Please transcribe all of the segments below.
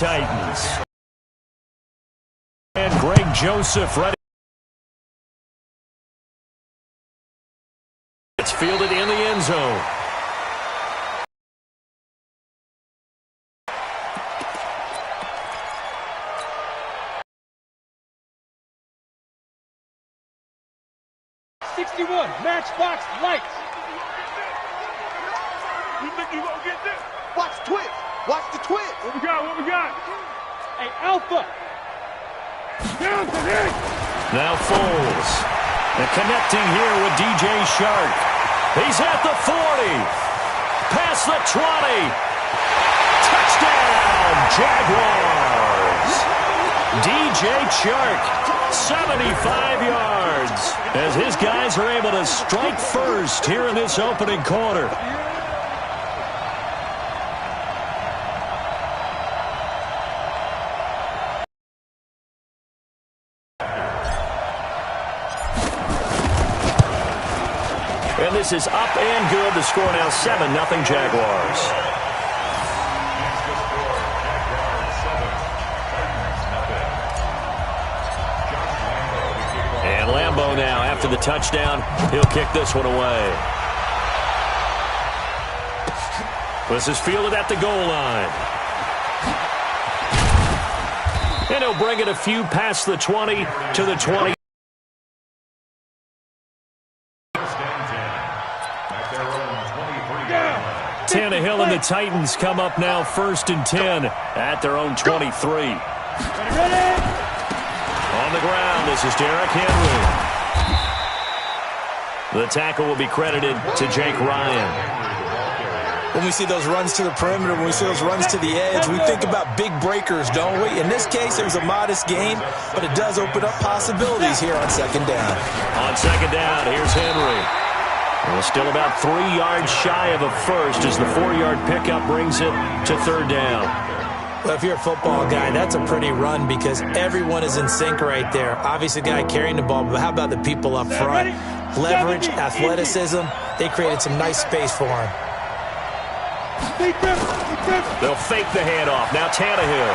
Titans. And Greg Joseph ready. It's fielded in the end zone. Matchbox lights. You think you gonna get this? Watch twitch. Watch the twitch. What we got? What we got? Hey, Alpha. Down to hit. Now Foles. And connecting here with DJ Shark. He's at the 40. Past the 20. Touchdown, Jaguars. DJ Chark, 75 yards, as his guys are able to strike first here in this opening quarter. And this is up and good. The score now 7-0 Jaguars. Lambeau now, after the touchdown, he'll kick this one away. This is fielded at the goal line. And he'll bring it a few past the 20 to the 20. Tannehill and the Titans come up now 1st and 10 at their own 23. Ready? On the ground, this is Derrick Henry. The tackle will be credited to Jake Ryan. When we see those runs to the perimeter, when we see those runs to the edge, we think about big breakers, don't we? In this case, it was a modest gain, but it does open up possibilities here on 2nd down. On 2nd down, here's Henry. Well, still about 3 yards shy of a first as the 4-yard pickup brings it to 3rd down. Well, if you're a football guy, that's a pretty run because everyone is in sync right there. Obviously, the guy carrying the ball, but how about the people up front? Leverage, athleticism, they created some nice space for him. They'll fake the handoff. Now Tannehill.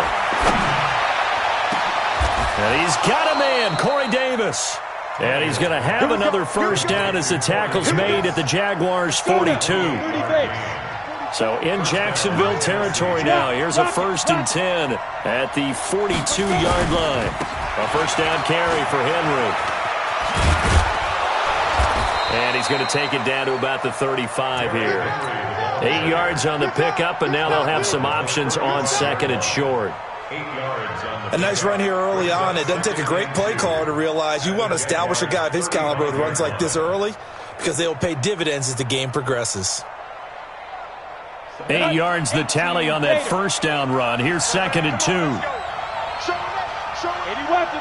And he's got a man, Corey Davis. And he's going to have another 1st down as the tackle's made at the Jaguars' 42. So in Jacksonville territory now. Here's a 1st and 10 at the 42-yard line. A 1st down carry for Henry. And he's going to take it down to about the 35 here. 8 yards on the pickup, and now they'll have some options on 2nd and short. A nice run here early on. It doesn't take a great play caller to realize you want to establish a guy of his caliber with runs like this early because they will pay dividends as the game progresses. 8 yards the tally on that 1st down run. Here's 2nd and 2. 80 weapon.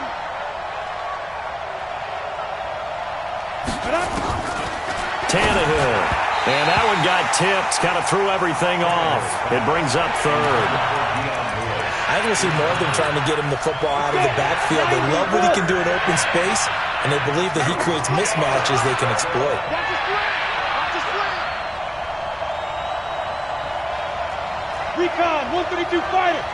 Tannehill. And that one got tipped. Kind of threw everything off. It brings up 3rd. I think we'll see more of them trying to get him the football out of the backfield. They love what he can do in open space, and they believe that he creates mismatches they can exploit. Recon, 132 fighter.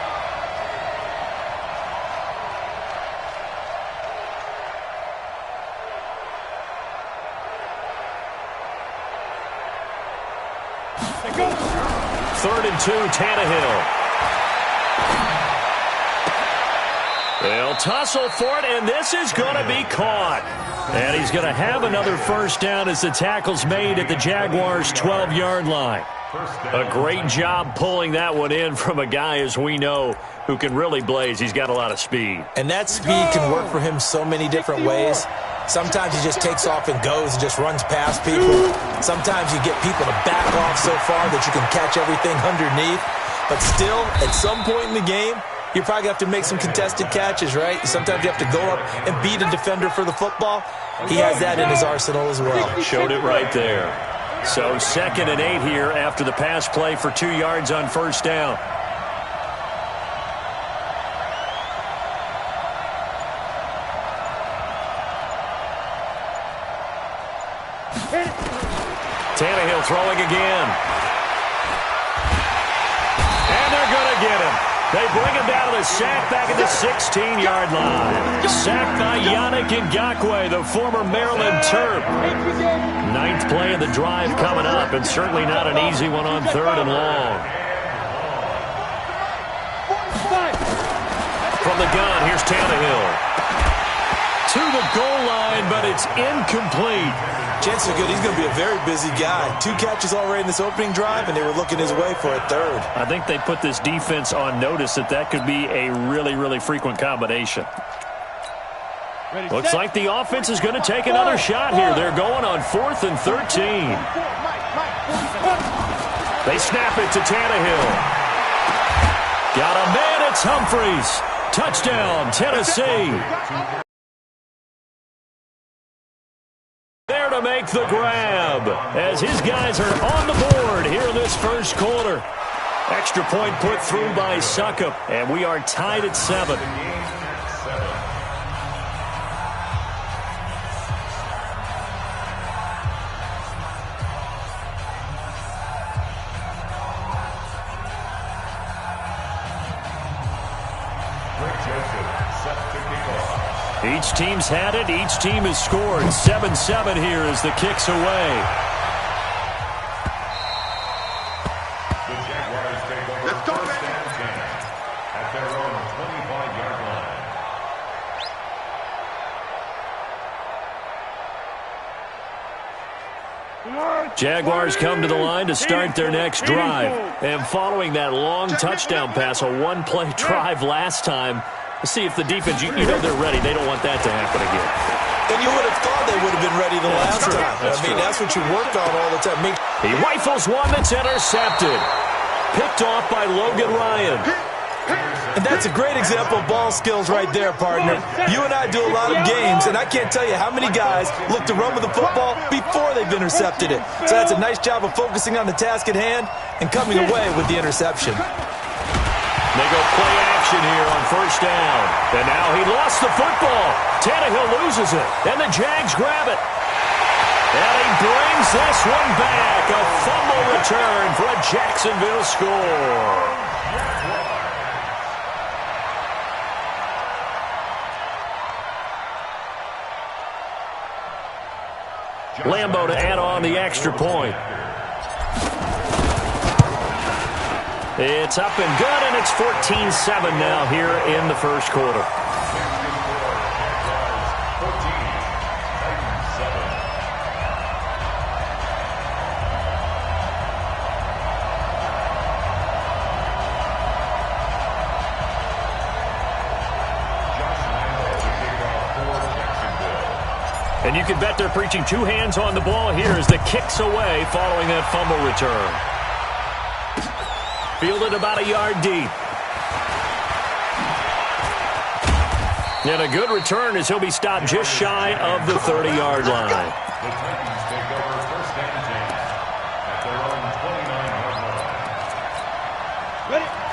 They go. 3rd and 2, Tannehill. They'll tussle for it, and this is going to be caught. And he's going to have another 1st down as the tackle's made at the Jaguars' 12-yard line. A great job pulling that one in from a guy, as we know, who can really blaze. He's got a lot of speed. And that speed can work for him so many different ways. Sometimes he just takes off and goes and just runs past people. Sometimes you get people to back off so far that you can catch everything underneath. But still, at some point in the game, you probably have to make some contested catches, right? Sometimes you have to go up and beat a defender for the football. He has that in his arsenal as well. Showed it right there. So 2nd and 8 here after the pass play for 2 yards on 1st down. Tannehill throwing again. And they're going to get him. They bring him down to the sack back at the 16-yard line. Sacked by Yannick Ngakoue, the former Maryland Terp. Ninth play of the drive coming up, and certainly not an easy one on 3rd and long. From the gun, here's Tannehill. To the goal line, but it's incomplete. Chances are good he's going to be a very busy guy. 2 catches already in this opening drive, and they were looking his way for a 3rd. I think they put this defense on notice that could be a really, really frequent combination. Looks like the offense is going to take another shot here. They're going on 4th and 13. They snap it to Tannehill. Got a man, it's Humphries. Touchdown, Tennessee. There to make the grab as his guys are on the board here in this first quarter. Extra point put through by Succop, and we are tied at 7. Each team's had it. Each team has scored. 7-7 here as the kick's away. The Jaguars take over first and 10 at their own 25-yard line. Jaguars come to the line to start their next drive. And following that long touchdown pass, a one-play drive last time, see if the defense, you know they're ready. They don't want that to happen again. And you would have thought they would have been ready the last time. That's what you work on all the time. He rifles one that's intercepted. Picked off by Logan Ryan. And that's a great example of ball skills right there, partner. You and I do a lot of games, and I can't tell you how many guys look to run with the football before they've intercepted it. So that's a nice job of focusing on the task at hand and coming away with the interception. They go play action here on first down. And now he lost the football. Tannehill loses it. And the Jags grab it. And he brings this one back. A fumble return for a Jacksonville score. Lambo to add on the extra point. It's up and good, and it's 14-7 now here in the first quarter. And you can bet they're preaching 2 hands on the ball here as the kick's away following that fumble return. Fielded about a yard deep. And a good return as he'll be stopped just shy of the 30-yard line. The Titans take over first and 10 at their own 29-yard line.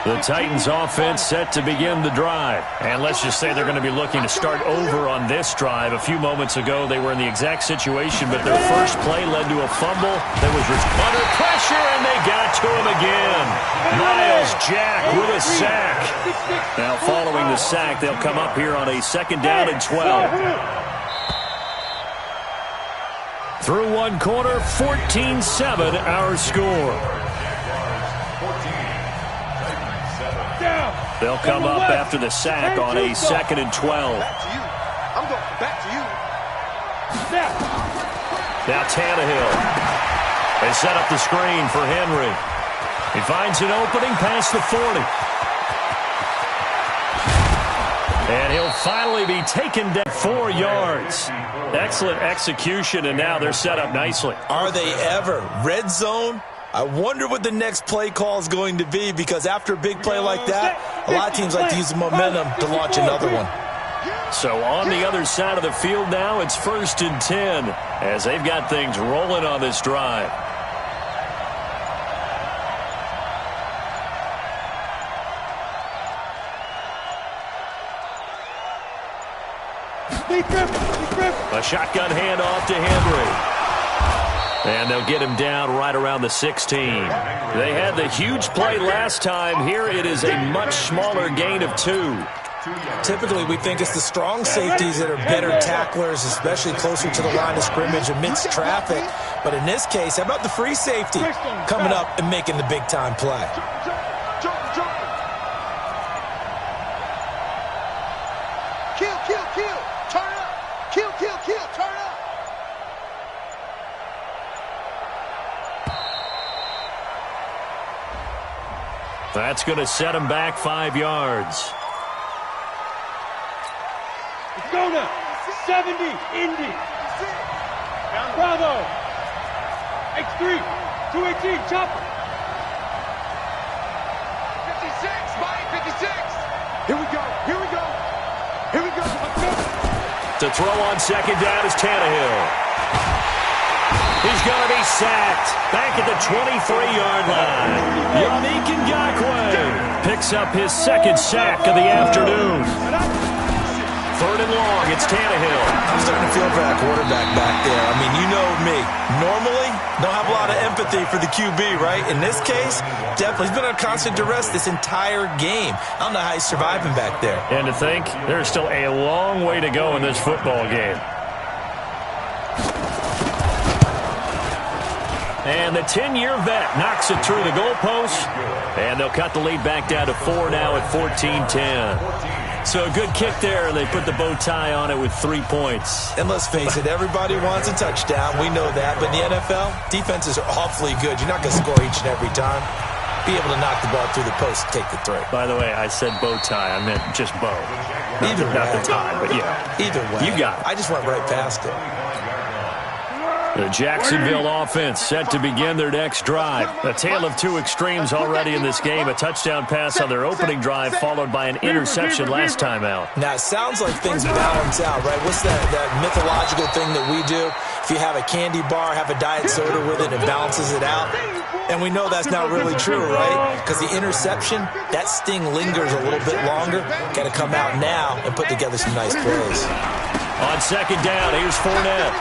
The Titans offense set to begin the drive. And let's just say they're going to be looking to start over on this drive. A few moments ago, they were in the exact situation, but their first play led to a fumble that was under pressure, and they got to him again. Miles Jack with a sack. Now, following the sack, they'll come up here on a 2nd down and 12. Through one quarter, 14-7 our score. They'll come up after the sack on a 2nd and 12. Back to you. I'm going back to you. Now Tannehill has set up the screen for Henry. He finds an opening past the 40. And he'll finally be taken down 4 yards. Excellent execution, and now they're set up nicely. Are they ever? Red zone? I wonder what the next play call is going to be, because after a big play like that, a lot of teams like to use the momentum to launch another one. So on the other side of the field now, it's 1st and 10 as they've got things rolling on this drive. A shotgun handoff to Henry. And they'll get him down right around the 16. They had the huge play last time. Here it is a much smaller gain of 2. Typically, we think it's the strong safeties that are better tacklers, especially closer to the line of scrimmage amidst traffic. But in this case, how about the free safety coming up and making the big-time play? Kill, kill, kill. Turn up. Kill, kill, kill. Turn up. That's going to set him back 5 yards. Let's go now. 70, Indy. Bravo. X3, 218, chopper. 56, Mike, 56. Here we go. Here we go. Here we go. Let's go. To throw on second down is Tannehill. He's going to be sacked. Back at the 23-yard line. Yannick Ngakoue picks up his second sack of the afternoon. 3rd and long, it's Tannehill. I'm starting to feel for that quarterback back there. I mean, you know me. Normally, don't have a lot of empathy for the QB, right? In this case, definitely. He's been under constant duress this entire game. I don't know how he's surviving back there. And to think, there's still a long way to go in this football game. And the 10-year vet knocks it through the goalpost. And they'll cut the lead back down to 4 now at 14-10. So a good kick there, and they put the bow tie on it with 3 points. And let's face it, everybody wants a touchdown. We know that. But in the NFL, defenses are awfully good. You're not going to score each and every time. Be able to knock the ball through the post and take the 3. By the way, I said bow tie. I meant just bow. Not the tie, but yeah. Either way. You got it. I just went right past it. The Jacksonville offense set to begin their next drive. A tale of 2 extremes already in this game. A touchdown pass on their opening drive, followed by an interception last time out. Now, it sounds like things balance out, right? What's that mythological thing that we do? If you have a candy bar, have a diet soda with it, it balances it out. And we know that's not really true, right? Because the interception, that sting lingers a little bit longer. Got to come out now and put together some nice plays. On second down, here's Fournette.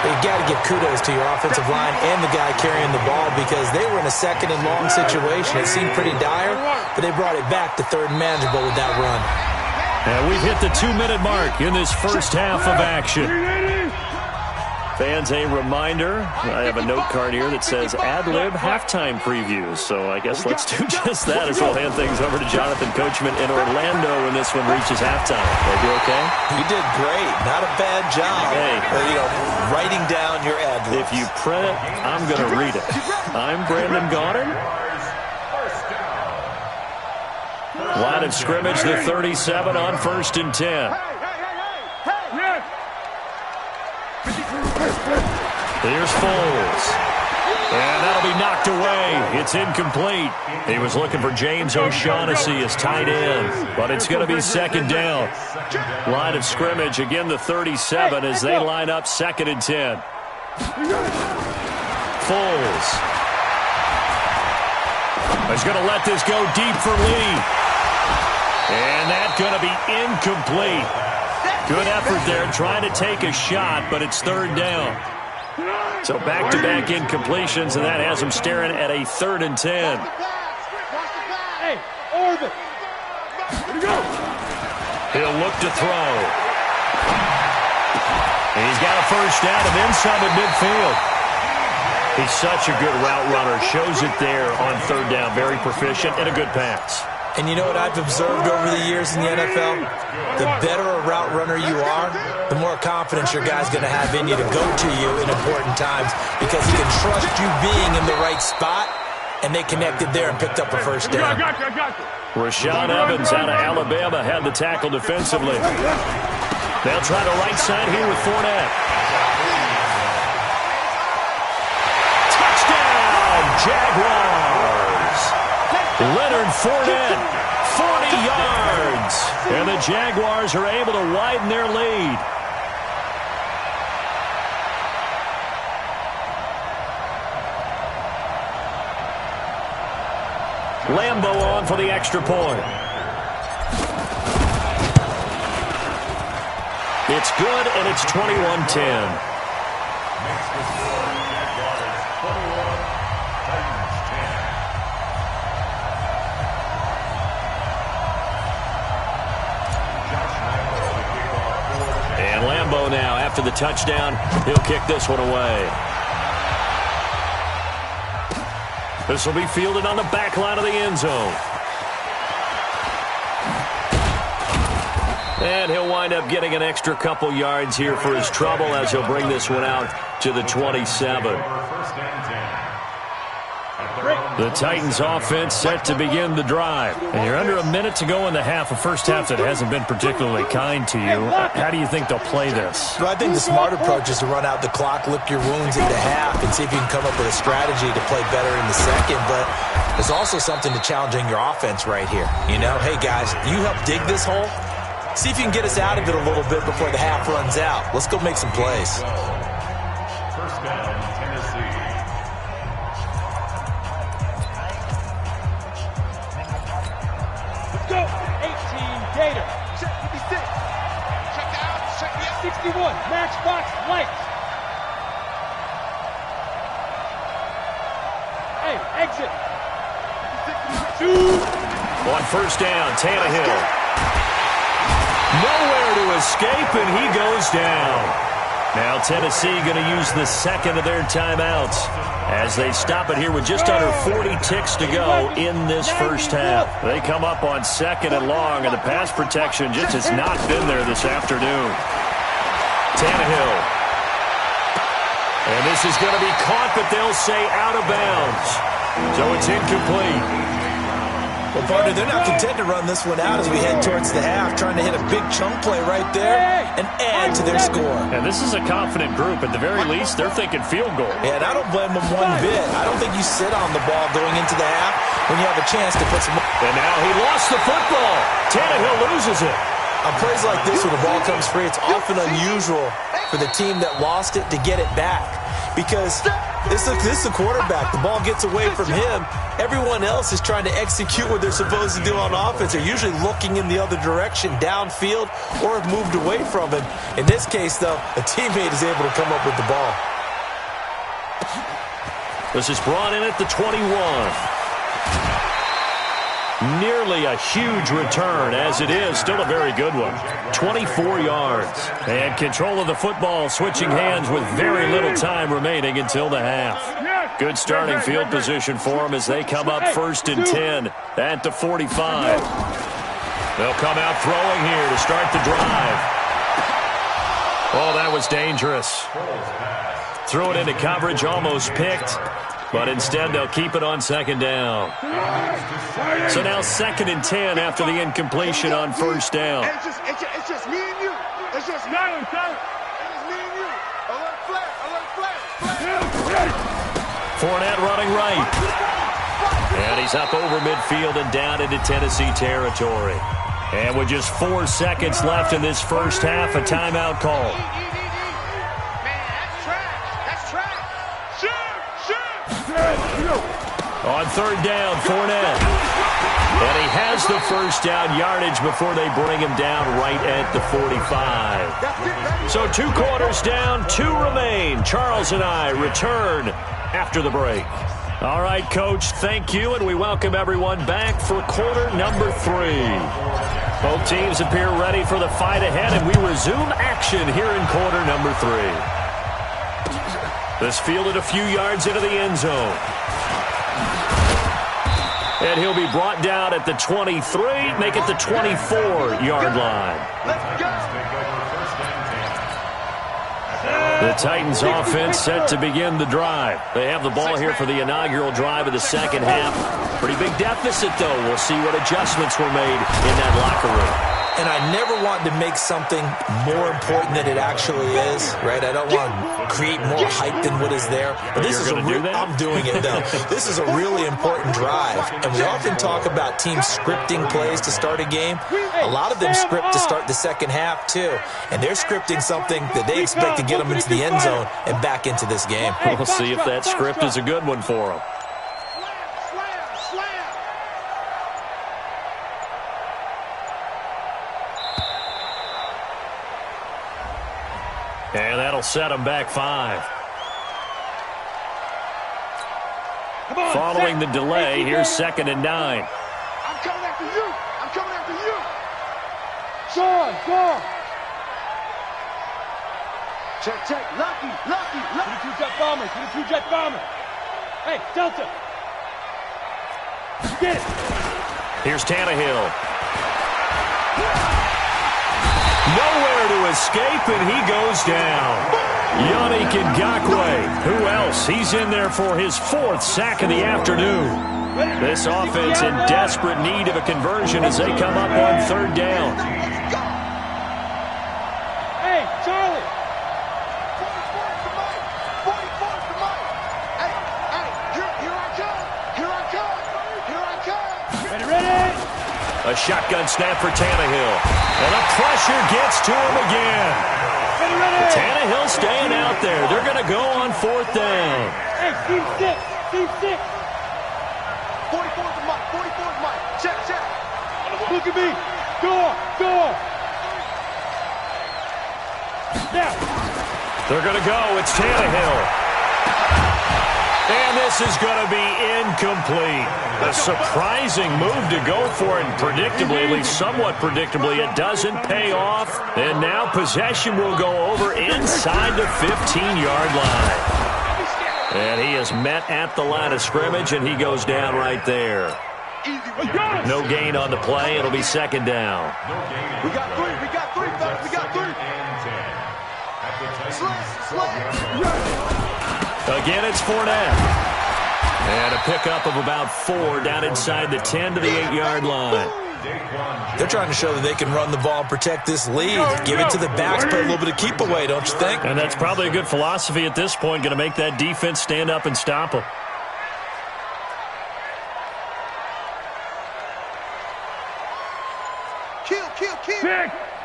You got to give kudos to your offensive line and the guy carrying the ball because they were in a second and long situation. It seemed pretty dire, but they brought it back to 3rd and manageable with that run. And we've hit the 2-minute mark in this first half of action. Fans, a reminder, I have a note card here that says ad-lib halftime previews. So I guess let's do just that as we'll hand things over to Jonathan Coachman in Orlando when this one reaches halftime. Are you okay? You did great. Not a bad job. Hey. Writing down your ad-libs. If you print it, I'm going to read it. I'm Brandon Gaudin. Line of scrimmage, the 37 on 1st and 10. Here's Foles. And that'll be knocked away. It's incomplete. He was looking for James O'Shaughnessy as tight end, but it's going to be 2nd down. Line of scrimmage, again the 37 as they line up 2nd and 10. Foles. He's going to let this go deep for Lee. And that's going to be incomplete. Good effort there trying to take a shot, but it's 3rd down. So back-to-back incompletions, and that has him staring at a 3rd and 10. Hey, orbit. He'll look to throw. And he's got a first down and then some at midfield. He's such a good route runner. Shows it there on 3rd down. Very proficient and a good pass. And you know what I've observed over the years in the NFL? The better a route runner you are, the more confidence your guy's going to have in you to go to you in important times because he can trust you being in the right spot, and they connected there and picked up a first down. Rashaan Evans out of Alabama had the tackle defensively. They'll try the right side here with Fournette. Touchdown, Jaguars! Leonard Fournette, 40 yards. And the Jaguars are able to widen their lead. Lambo on for the extra point. It's good, and it's 21-10. Makes the score Jaguars 21, Titans 10. And Lambeau now, after the touchdown, he'll kick this one away. This will be fielded on the back line of the end zone. And he'll wind up getting an extra couple yards here for his trouble as he'll bring this one out to the 27. The Titans offense set to begin the drive. And you're under a minute to go in the half, a first half that hasn't been particularly kind to you. How do you think they'll play this? Well, I think the smart approach is to run out the clock, lick your wounds at the half, and see if you can come up with a strategy to play better in the second. But there's also something to challenging your offense right here. You know, hey, guys, you help dig this hole. See if you can get us out of it a little bit before the half runs out. Let's go make some plays. First down, Tennessee. Let's go. 18, Gator. Check 56. Check out. Check me out. 61, Matchbox Lights. Hey, exit. 2. On first down, Tannehill. Nowhere to escape, and he goes down. Now Tennessee going to use the second of their timeouts as they stop it here with just under 40 ticks to go in this first half. They come up on second and long, and the pass protection just has not been there this afternoon. Tannehill. And this is going to be caught, but they'll say out of bounds. So it's incomplete. Well, partner, they're not content to run this one out as we head towards the half, trying to hit a big chunk play right there and add to their score. And this is a confident group. At the very least, they're thinking field goal. Yeah, and I don't blame them one bit. I don't think you sit on the ball going into the half when you have a chance to put some... And now he lost the football. Tannehill loses it. On plays like this, when the ball comes free, it's often unusual for the team that lost it to get it back. Because this is the quarterback. The ball gets away from him. Everyone else is trying to execute what they're supposed to do on offense. They're usually looking in the other direction, downfield, or have moved away from him. In this case, though, a teammate is able to come up with the ball. This is brought in at the 21. Nearly a huge return, as it is. Still a very good one. 24 yards. And control of the football, switching hands with very little time remaining until the half. Good starting field position for them as they come up first and 10 at the 45. They'll come out throwing here to start the drive. Oh, that was dangerous. Threw it into coverage, almost picked. But instead, they'll keep it on second down. So now second and 10 after the incompletion on first down. It's just me and you. It's just me. It's just me and you. Alert flag. Fournette running right. And he's up over midfield and down into Tennessee territory. And with just 4 seconds left in this first half, a timeout call. On third down, Fournette. And he has the first down yardage before they bring him down right at the 45. So 2 quarters down, 2 remain. Charles and I return after the break. All right, Coach, thank you, and we welcome everyone back for quarter number 3. Both teams appear ready for the fight ahead, and we resume action here in quarter number 3. This fielded a few yards into the end zone. And he'll be brought down at the 23, make it the 24-yard line. The Titans offense set to begin the drive. They have the ball here for the inaugural drive of the second half. Pretty big deficit, though. We'll see what adjustments were made in that locker room. And I never want to make something more important than it actually is, right? I don't want to create more hype than what is there. But this is I'm doing it, though. This is a really important drive. And we often talk about teams scripting plays to start a game. A lot of them script to start the second half, too. And they're scripting something that they expect to get them into the end zone and back into this game. We'll see if that script is a good one for them. And that'll set him back 5. Following the delay, here's 2nd and 9. I'm coming after you. I'm coming after you. Go. Check. Lucky. To the 2-jet bomber. Hey, Delta. Get it. Here's Tannehill. Nowhere to escape, and he goes down. Yannick Ngakoue. Who else? He's in there for his 4th sack of the afternoon. This offense in desperate need of a conversion as they come up on 3rd down. Hey, Charlie. 44 to Mike. 44 to Mike. Hey, here I come. Ready. A shotgun snap for Tannehill. And the pressure gets to him again. Ready. Tannehill staying out there. They're going to go on 4th down. Hey, team 6. 44 to Mike. Check. Look at me. Go. Now. They're going to go. It's Tannehill. And this is going to be incomplete. A surprising move to go for it, and predictably, at least somewhat predictably, it doesn't pay off. And now possession will go over inside the 15-yard line. And he is met at the line of scrimmage, and he goes down right there. No gain on the play. It'll be 2nd down. We got three, fellas. We got 3. Again, it's Fournette. And a pickup of about 4 down inside the 10 to the 8-yard line. They're trying to show that they can run the ball and protect this lead. Give it to the backs, play a little bit of keep away, don't you think? And that's probably a good philosophy at this point, going to make that defense stand up and stop them. Kill.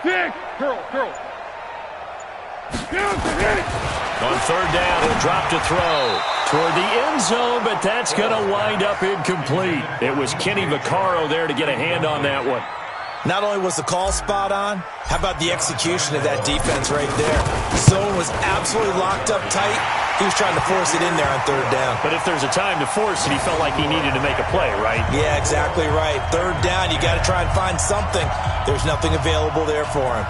Pick. Curl. On 3rd down, he'll drop to throw toward the end zone, but that's going to wind up incomplete. It was Kenny Vaccaro there to get a hand on that one. Not only was the call spot on, how about the execution of that defense right there? Zone was absolutely locked up tight. He was trying to force it in there on 3rd down. But if there's a time to force it, he felt like he needed to make a play, right? Yeah, exactly right. 3rd down, you got to try and find something. There's nothing available there for him.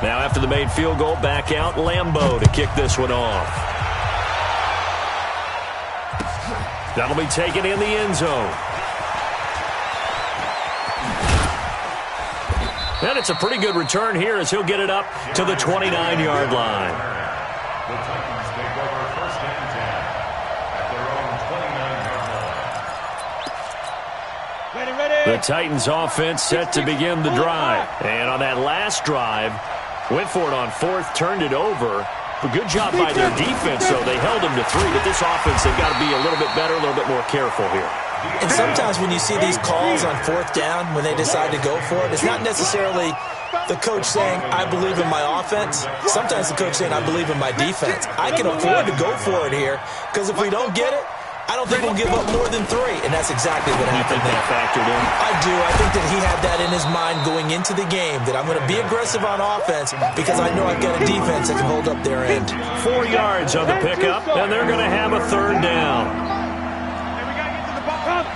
Now after the made field goal, back out Lambeau to kick this one off. That'll be taken in the end zone. And it's a pretty good return here as he'll get it up to the 29-yard line. The Titans take over 1st and 10 at their own 29-yard line. Ready. The Titans offense set to begin the drive. And on that last drive, went for it on 4th, turned it over. A good job by their defense, though. They held them to 3, but this offense, they've got to be a little bit better, a little bit more careful here. And sometimes when you see these calls on 4th down, when they decide to go for it, it's not necessarily the coach saying, I believe in my offense. Sometimes the coach saying, I believe in my defense. I can afford to go for it here, because if we don't get it, I don't think we'll give up more than 3, and that's exactly what happened there. Factored in? I do. I think that he had that in his mind going into the game, that I'm going to be aggressive on offense because I know I've got a defense that can hold up their end. 4 yards on the pickup, and they're going to have a 3rd down. Hey, we got to get to the ball.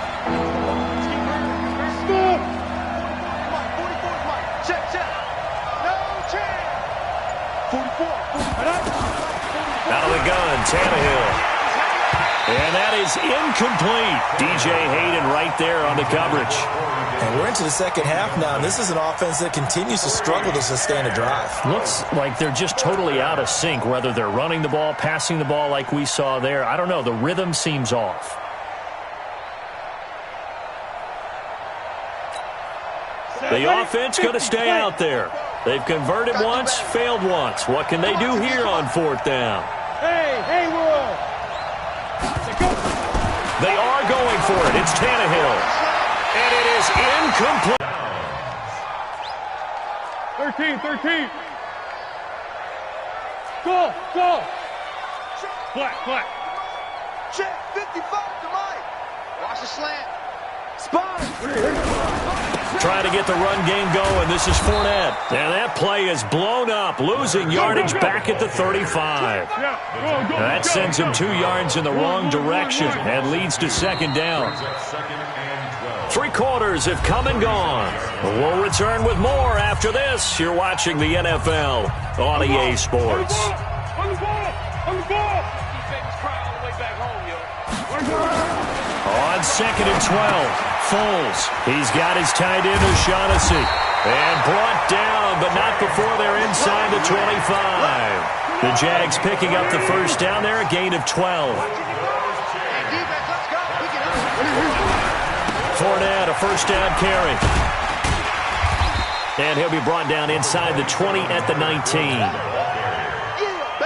44 to Mike. Check. No chance. 44. Out of the gun, Tannehill. And that is incomplete. DJ Hayden right there on the coverage. And we're into the 2nd half now, and this is an offense that continues to struggle to sustain a drive. Looks like they're just totally out of sync, whether they're running the ball, passing the ball like we saw there. I don't know. The rhythm seems off. The offense going to stay out there. They've converted once, failed once. What can they do here on 4th down? Hey, World. They are going for it. It's Tannehill. And it is incomplete. 13. Go. Flat. Check. 55 to Mike. Watch the slant. Spot. Trying to get the run game going. This is Fournette. And that play is blown up, losing yardage back at the 35. That sends him 2 yards in the wrong direction and leads to second down. 3 quarters have come and gone. We'll return with more after this. You're watching the NFL on EA Sports. On the ball! On the ball! Defense crying all the way back home, yo. On 2nd and 12, Foles. He's got his tight end O'Shaughnessy. And brought down, but not before they're inside the 25. The Jags picking up the first down there, a gain of 12. Fournette, a first down carry. And he'll be brought down inside the 20 at the 19.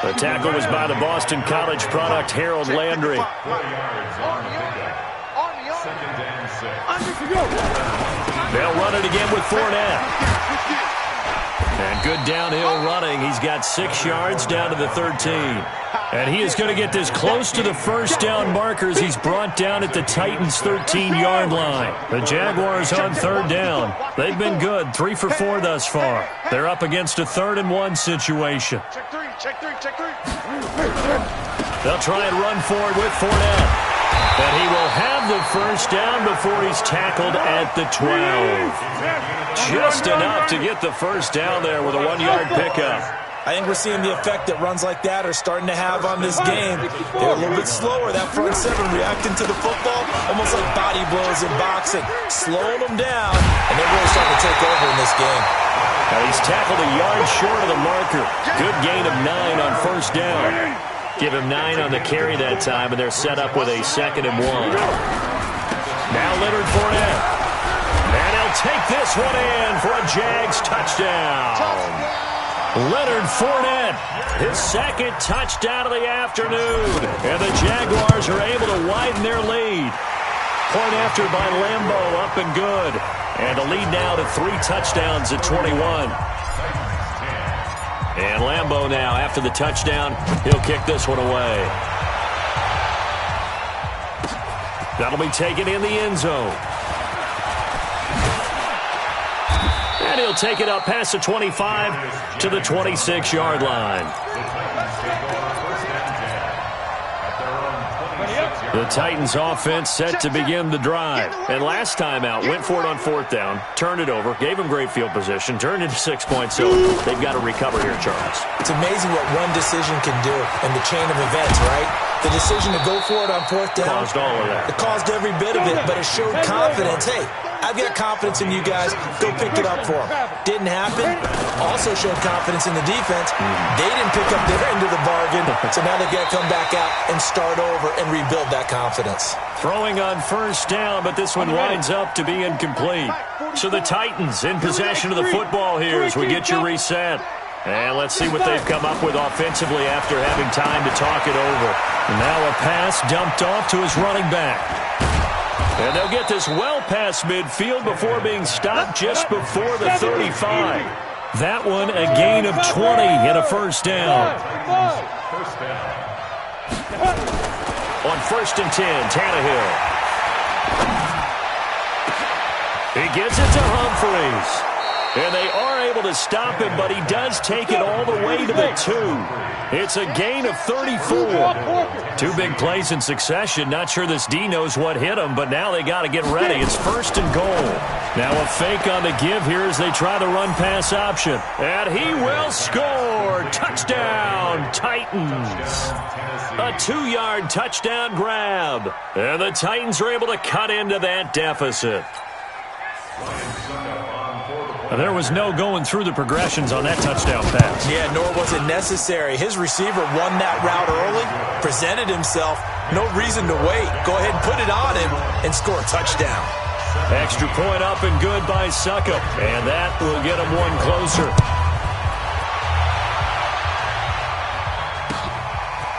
The tackle was by the Boston College product, Harold Landry. They'll run it again with Fournette. And good downhill running. He's got 6 yards down to the 13. And he is going to get this close to the first down markers. He's brought down at the Titans' 13-yard line. The Jaguars on 3rd down. They've been good, 3 for 4 thus far. They're up against a 3rd and 1 situation. Check three. They'll try and run forward with Fournette. And he will have the first down before he's tackled at the 12. Just enough to get the first down there with a 1-yard pickup. I think we're seeing the effect that runs like that are starting to have on this game. They're a little bit slower, that front 7, reacting to the football, almost like body blows in boxing, slowing them down, and they're really starting to take over in this game. Now he's tackled a yard short of the marker. Good gain of 9 on first down. Give him 9 on the carry that time, and they're set up with a 2nd and 1. Now Leonard Fournette. And he'll take this one in for a Jags touchdown. Leonard Fournette, his 2nd touchdown of the afternoon. And the Jaguars are able to widen their lead. Point after by Lambeau, up and good. And the lead now to 3 touchdowns at 21. And Lambeau now, after the touchdown, he'll kick this one away. That'll be taken in the end zone. And he'll take it up past the 25 to the 26-yard line. The Titans offense set to begin the drive. And last time out, went for it on 4th down, turned it over, gave them great field position, turned into 6 points. So they've got to recover here, Charles. It's amazing what one decision can do in the chain of events, right? The decision to go for it on 4th down. Caused all of that. It caused every bit of it, but it showed confidence. Hey, I've got confidence in you guys. Go pick it up for them. Didn't happen. Also showed confidence in the defense. They didn't pick up their end of the bargain, so now they've got to come back out and start over and rebuild that confidence. Throwing on first down, but this one winds up to be incomplete. So the Titans in possession of the football here as we get you reset. And let's see what they've come up with offensively after having time to talk it over. And now a pass dumped off to his running back. And they'll get this well past midfield before being stopped just before the 35. That one a gain of 20 and a first down. On 1st and 10, Tannehill. He gives it to Humphreys. And they are able to stop him, but he does take it all the way to the 2. It's a gain of 34. 2 big plays in succession. Not sure this D knows what hit him, but now they got to get ready. It's 1st and goal. Now a fake on the give here as they try the run-pass option. And he will score. Touchdown, Titans. A 2-yard touchdown grab. And the Titans are able to cut into that deficit. There was no going through the progressions on that touchdown pass. Yeah, nor was it necessary. His receiver won that route early, presented himself. No reason to wait. Go ahead and put it on him and score a touchdown. Extra point up and good by Suckup. And that will get him one closer.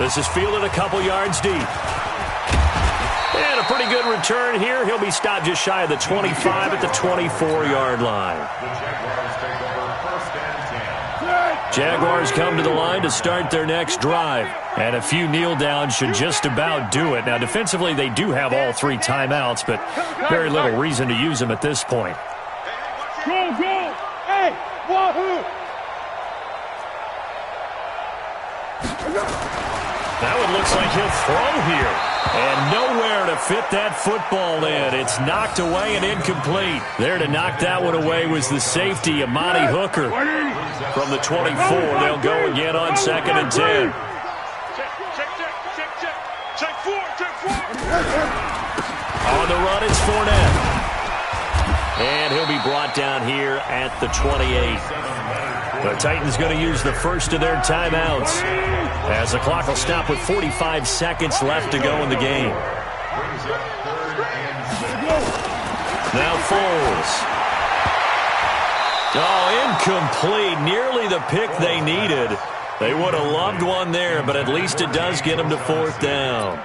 This is fielded a couple yards deep. And a pretty good return here. He'll be stopped just shy of the 25 at the 24-yard line. Jaguars come to the line to start their next drive. And a few kneel downs should just about do it. Now, defensively, they do have all 3 timeouts, but very little reason to use them at this point. Go, go! Hey, wahoo! That one looks like he'll throw here. And nowhere to fit that football in. It's knocked away and incomplete. There to knock that one away was the safety, Amani Hooker. From the 24, they'll go again on 2nd and 10. Check 4, check 4! On the run, it's Fournette. And he'll be brought down here at the 28. The Titans going to use the first of their timeouts as the clock will stop with 45 seconds left to go in the game. Now Foles. Oh, incomplete. Nearly the pick they needed. They would have loved one there, but at least it does get them to 4th down.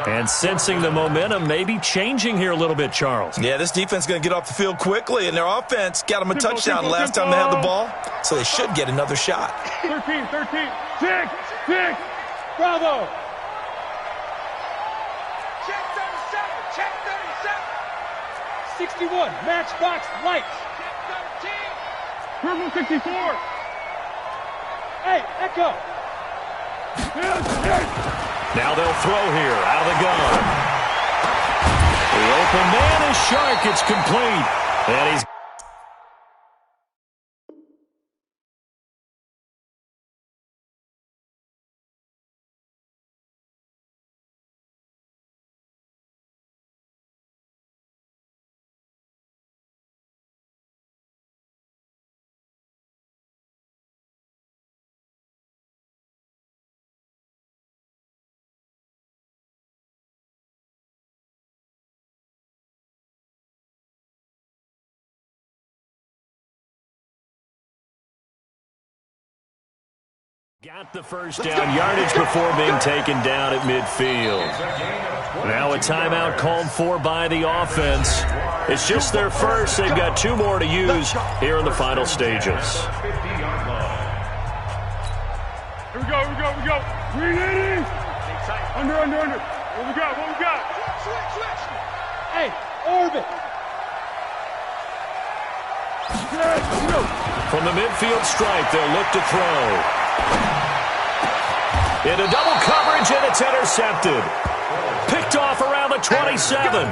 And sensing the momentum maybe changing here a little bit, Charles. Yeah, this defense is going to get off the field quickly, and their offense got them a touchdown last time they had the ball, so they should get another shot. 13, 6, 6! Bravo! Check 37, check 37. 61, matchbox lights. Check 13. Purple 64! Hey, Echo! Now they'll throw here out of the gun. The open man is Shark. It's complete. And he's got the first down yardage before being taken down at midfield. Now a timeout called for by the offense. It's just their first. They've got 2 more to use here in the final stages. Here we go, here we go, here we go! 380! Under! What we got? Switch! Hey, orbit! From the midfield stripe, they'll look to throw. Into double coverage, and it's intercepted. Picked off around the 27.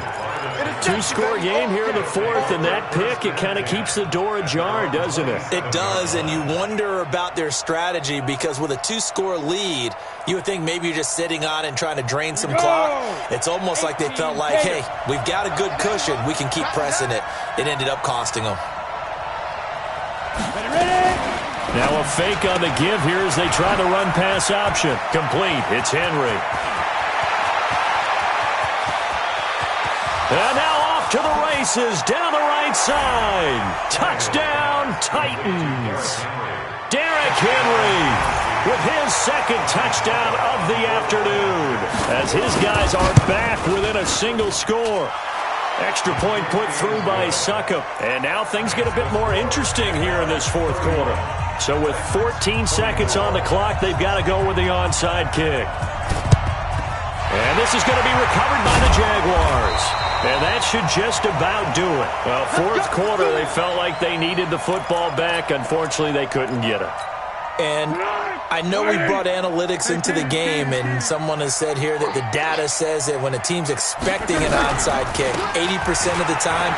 2-score game here in the 4th, and that pick, it kind of keeps the door ajar, doesn't it? It does, and you wonder about their strategy because with a 2-score lead, you would think maybe you're just sitting on and trying to drain some clock. It's almost like they felt like, hey, we've got a good cushion. We can keep pressing it. It ended up costing them. Now a fake on the give here as they try the run-pass option. Complete. It's Henry. And now off to the races down the right side. Touchdown, Titans. Derrick Henry with his 2nd touchdown of the afternoon as his guys are back within a single score. Extra point put through by Succop. And now things get a bit more interesting here in this 4th quarter. So with 14 seconds on the clock, they've got to go with the onside kick. And this is going to be recovered by the Jaguars. And that should just about do it. Well, 4th quarter, they felt like they needed the football back. Unfortunately, they couldn't get it. And I know we brought analytics into the game, and someone has said here that the data says that when a team's expecting an onside kick, 80% of the time,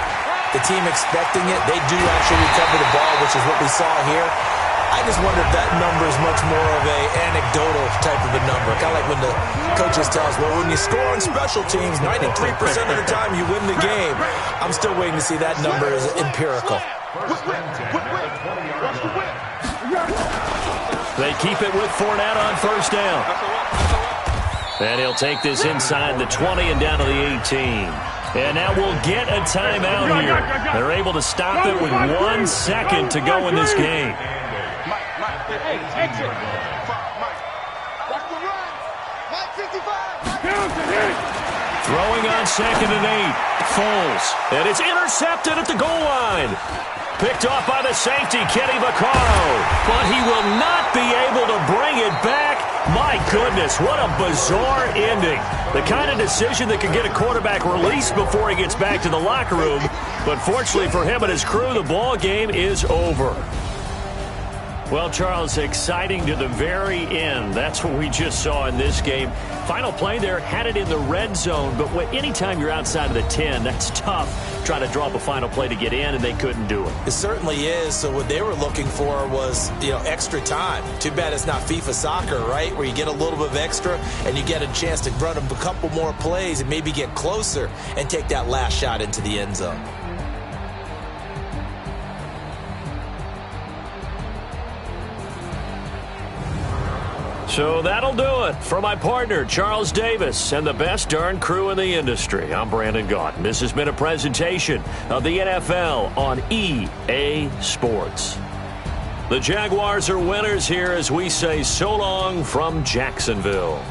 the team expecting it, they do actually recover the ball, which is what we saw here. I just wonder if that number is much more of a anecdotal type of a number. Kind of like when the coaches tell us, well, when you score on special teams, 93% of the time you win the game. I'm still waiting to see that number as empirical. They keep it with Fournette on 1st down. And he'll take this inside the 20 and down to the 18. And now we'll get a timeout here. They're able to stop it with 1 second to go in this game. Hey, exit! Watch the run! Mike 55! Throwing on 2nd and 8. Foles. And it's intercepted at the goal line. Picked off by the safety, Kenny Vaccaro. But he will not be able to bring it back. My goodness, what a bizarre ending. The kind of decision that could get a quarterback released before he gets back to the locker room. But fortunately for him and his crew, the ball game is over. Well, Charles, exciting to the very end. That's what we just saw in this game. Final play there, had it in the red zone, but anytime you're outside of the 10, that's tough trying to draw up a final play to get in, and they couldn't do it. It certainly is. So what they were looking for was, extra time. Too bad it's not FIFA soccer, right, where you get a little bit of extra and you get a chance to run a couple more plays and maybe get closer and take that last shot into the end zone. So that'll do it for my partner, Charles Davis, and the best darn crew in the industry. I'm Brandon Gaudin. This has been a presentation of the NFL on EA Sports. The Jaguars are winners here as we say so long from Jacksonville.